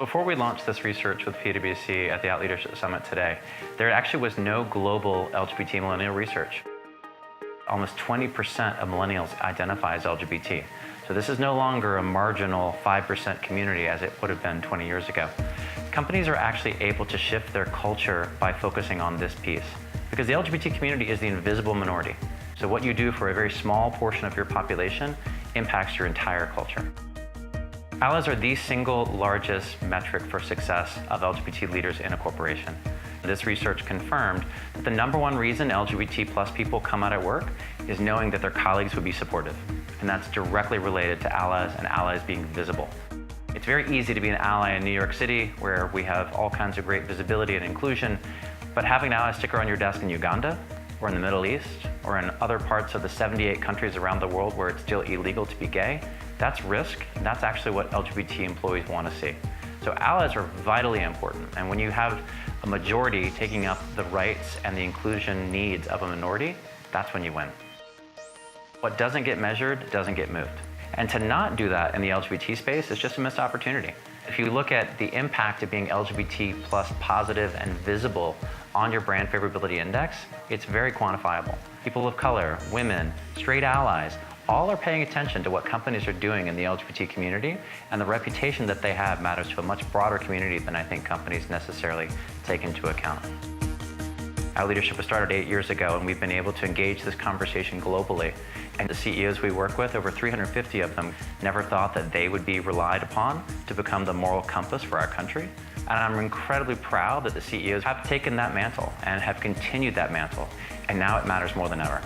Before we launched this research with PwC at the Out Leadership Summit today, there actually was no global LGBT millennial research. Almost 20% of millennials identify as LGBT. So this is no longer a marginal 5% community as it would have been 20 years ago. Companies are actually able to shift their culture by focusing on this piece, because the LGBT community is the invisible minority. So what you do for a very small portion of your population impacts your entire culture. Allies are the single largest metric for success of LGBT leaders in a corporation. This research confirmed that the #1 reason LGBT plus people come out at work is knowing that their colleagues would be supportive. And that's directly related to allies and allies being visible. It's very easy to be an ally in New York City, where we have all kinds of great visibility and inclusion, but having an ally sticker on your desk in Uganda, or in the Middle East, or in other parts of the 78 countries around the world where it's still illegal to be gay, that's risk, and that's actually what LGBT employees want to see. So allies are vitally important, and when you have a majority taking up the rights and the inclusion needs of a minority, that's when you win. What doesn't get measured doesn't get moved. And to not do that in the LGBT space is just a missed opportunity. If you look at the impact of being LGBT plus positive and visible on your brand favorability index, it's very quantifiable. People of color, women, straight allies, all are paying attention to what companies are doing in the LGBT community, and the reputation that they have matters to a much broader community than I think companies necessarily take into account. Our leadership was started 8 years ago, and we've been able to engage this conversation globally. And the CEOs we work with, over 350 of them, never thought that they would be relied upon to become the moral compass for our country. And I'm incredibly proud that the CEOs have taken that mantle and have continued that mantle, and now it matters more than ever.